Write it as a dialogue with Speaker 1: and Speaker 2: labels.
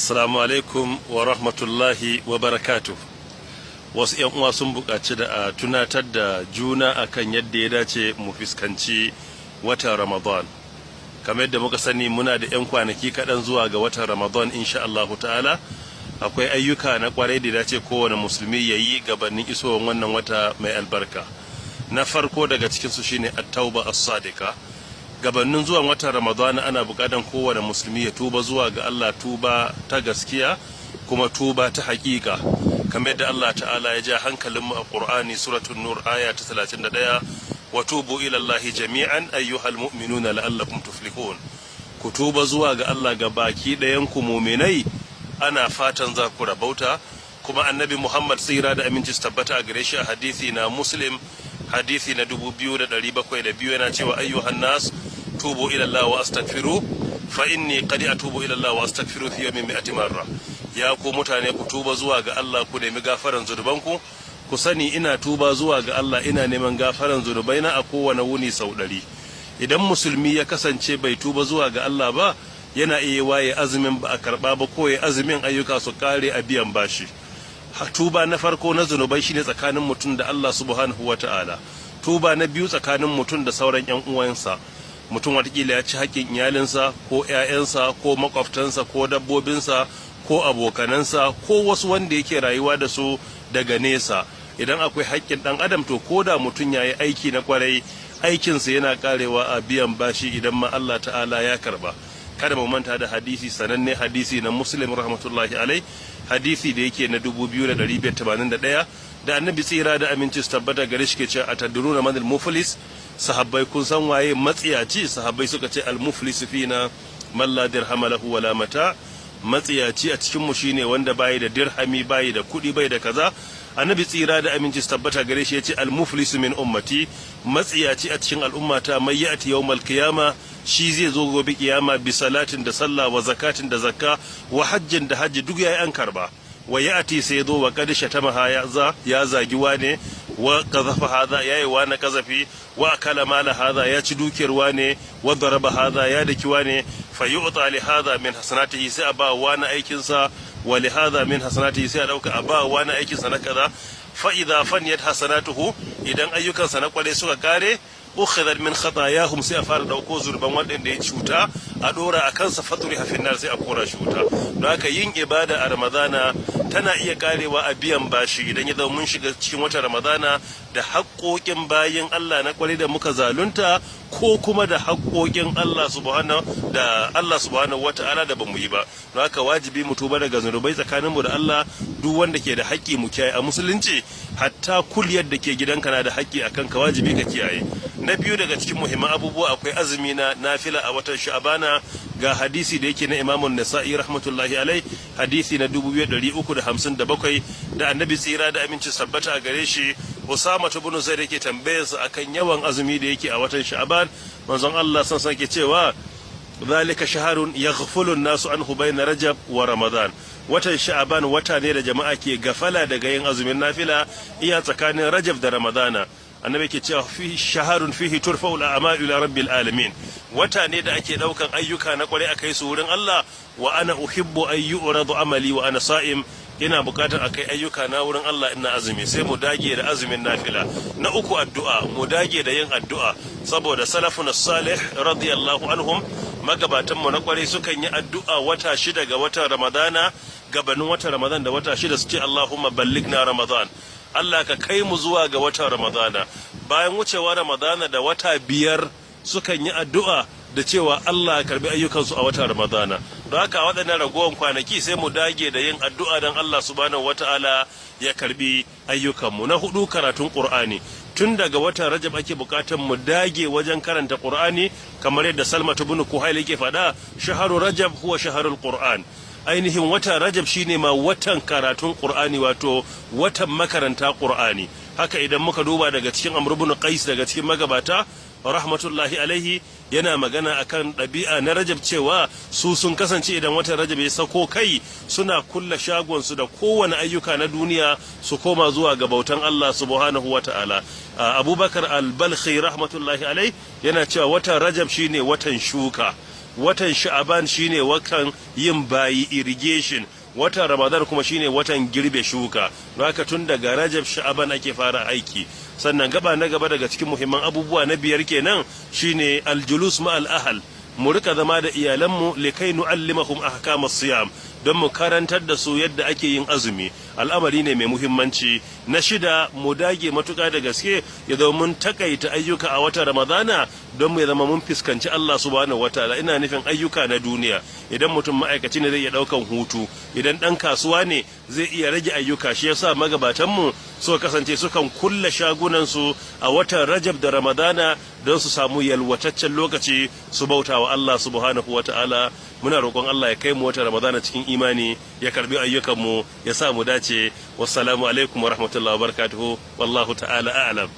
Speaker 1: Assalamu alaikum wa rahmatullahi wa barakatuh. Wasu 'yan uwa sun buƙaci da a tunatar da juna akan yadda ya dace mu fuskanci watan Ramadan. Kamar yadda muka sani muna da 'yan kwanaki kaɗan zuwa ga watan Ramadan insha Allahu ta'ala. Akwai ayyuka na ƙwarai da dace kowane musulmi ya yi gabanin isowar wannan wata mai albarka. Na farko daga cikinsu shine at-tauba as-sadiqa. Gabanin zuwan watan Ramadan ana buƙatar kowane musulmi ya tuba zuwa ga Allah, tuba ta gaskiya kuma tuba ta haƙiƙa. Kamar yadda Allah ta'ala ya ja hankalinmu a Qur'ani suratul Nur aya ta 31, wa tubu ila Allahi jami'an ayyuhal mu'minuna la'allakum tuflihun. Ku tuba zuwa ga Allah ga baki ɗayan ku mu'minai, ana fatan za ku rabauta. Kuma annabi Muhammad tsira da aminci su tabbata a gare shi a hadisi na Muslim, hadisi na 2702 yana cewa ayyuhan nas tubu ila Allah wa astaghfiru fa inni qad atubu ila Allah wa astaghfiru fi yawmin 100 marra. Ya ku mutane, ku tuba zuwa ga Allah, ku nemi gafaran zunubanku. Ku sani ina tuba zuwa ga Allah, ina neman gafaran zunubaina a kowane wuni sau 100. Idan musulmi ya kasance bai tuba zuwa ga Allah ba, yana iya waye azumin ba a karba ba, ko ya azumin ayyuka su kare a biyan bashi. Tuba na farko na zunubai shine tsakanin mutum da Allah subhanahu wata'ala. Tuba na biyu tsakanin mutum da sauran 'yan uwansa. Mutum watakila ya ci haƙƙin iyalinsa ko 'ya'yansa ko makwabtansa ko dabbobinsa ko abokanansa ko wasu wanda yake rayuwa da su daga nesa. Idan akwai haƙƙin ɗan adam, to ko da mutum ya yi aiki na kwarai, aikinsa yana karewa a biyan bashi idan ma Allah ta'ala ya karba. Kada mu manta da hadisi sananne, hadisi na Muslim rahmatullahi alai, hadisi da yake na 2581 da annabi tsira da aminci su tabbata gare shi ke cewa atadruna manil muflis. Sahabbai kun san waye matsiyaci? Sahabbai suka ce al-muflis fina man la dirham lahu wala mata. Matsiyaci a cikin mu shine wanda bai da dirhami, bai da kudi, bai da kaza. Annabi tsira da aminci tabbata gare shi yace al-muflis min ummati, matsiyaci a cikin al'ummata mai ya'ti yawmal qiyama, shi zai zo gobe kiyama bi salatin da sallah wa zakatin da zakka wa hajjin da hajji, duk yayi an karba. Wa ya'ti sai zo wa qad shatamaha ya zagi wane, wa qazafa hadha yayi wani kazafi, wa akala mala hadha ya ci dukiyar wane, wa daraba hadha ya daki wane, fa yu'ta li hadha min hasanatihi, sai a ba wani aikin sa, wa li hadha min hasanatihi, sai a dauka a ba wani aikin sa na kaza. Fa idha faniyat hasanatuhu, idan ayyukansa na kware suka kare, ukhidhat min khatayahum, sai a fara dauko zurban wanda ya cuta a dora a kansa, faturi hafin nar, sai a kora shi wuta. Don haka yin ibada a Ramadana tana iya karewa a biyan bashi idan ya zama mun shiga cikin wata Ramadana da haƙoƙin bayin Allah na kwari da muka zalunta, ko kuma da haƙoƙin Allah subhanahu wata'ala da bamu yi ba. Don haka wajibi mu tuba daga zunubai tsakaninmu da Allah. Duk wanda ke da haƙƙi mu kiyaye a musulunci, hatta kuliyar da ke gidanka na da haƙƙi akan ka, wajibi ka kiyaye. Na biyu daga cikin muhimman abubuwa akwai azumi na nafila a watan Sha'bana. Ga hadisi da yake na Imam Nasa'i rahmatullahi alai, hadisi na 2357 da annabi tsira da aminci sabbata a gare shi Usama ibn Zaid yake tambayarsa akan yawan azumi da yake a watan Sha'ban. Manzon Allah san ke cewa zalika shahrun yaghfulu an-nasu anhu bayna Rajab wa Ramadan. Watan Sha'ban wata ne da jama'a ke gafala daga yin azumin nafila iya tsakanin Rajab da Ramadana. Annabi ke cewa fi shaharun fihi turfa'u al-a'malu ila rabbil alamin. Wata ne da ake daukan ayyuka na kware akai su wurin Allah. Wa ana uhibbu an yu'radu amali wa ana sa'im. Ina bukatar akai ayyuka na wurin Allah ina azumi, sai mu dage da azumin nafila. Na uku addu'a, mu dage da yin addu'a, saboda salafun salih radiyallahu anhum, magabatan mu na kware sukan yi addu'a wata 6 ga watan Ramadana, gabanin watan Ramadan da wata 6 su ce Allahumma ballighna Ramadan. Allah ka kai mu zuwa ga watan Ramadana. Bayan wucewa Ramadana da wata 5 sukan yi addu'a da cewa Allah ya karbi ayyukansu a watan Ramadana. Don haka waɗannan ragowar kwanaki sai mu dage da yin addu'a don Allah subhanahu wata'ala ya karbi ayyukanmu. Na 4, karatun Qur'ani. Tun daga watan Rajab ake bukatar mu dage wajen karanta Qur'ani, kamar yadda Salma ibn Kuhayl yake faɗa, shaharu Rajab huwa shaharul Qur'an. Ainihin watan Rajab shine ma watan karatun Qur'ani, wato watan makaranta Qur'ani. Haka idan muka duba daga cikin Amr ibn Qais daga cikin magabata rahmatullahi alaihi, yana magana akan ɗabi'a na Rajab cewa su sun kasance idan watan Rajab ya sako kai suna kulla shagonsu da kowane ayyuka na duniya su koma zuwa ga bautan Allah subhanahu wata'ala. Abubakar al-Balkhi rahmatullahi alaihi yana cewa watan Rajab shine watan shuka. watan sha'aban shine watan yin bayi irrigation, watan ramadan kuma shine watan girbe shuka. Don haka tun daga rajab sha'aban ake fara aiki. Sannan gaba na gaba daga cikin muhimman abubuwa na biyar kenan shine aljulus ma al-ahl, mu rika zama da iyalanmu likai nu'allimahum ahkamas siyam, don mu karantar da su yadda ake yin azumi. Al'amari ne mai muhimmanci. Na shida, mu dage matuƙa da gaske ya zama mun takaita ayyuka a watan ramadana don mu zama mun fuskanci Allah subhanahu wataala. Ina nufin ayyuka na duniya. Idan mutum ma'aikaci ne zai iya ɗaukan hutu, idan ɗan kasuwa ne zai iya rage ayyuka. Shi yasa magabatanmu suka kasance sukan kulle shagunansu a watan rajab da ramadana don su samu yalwataccen lokaci su bauta wa Allah subhanahu wataala. Muna roƙon Allah ya kai mu watan ramadana cikin imani, ya karbi ayyukanmu, ya sa mu dace. Wassalamu alaikum wa rahmatullahi wa barakatuhu, wallahu ta'ala a'lam.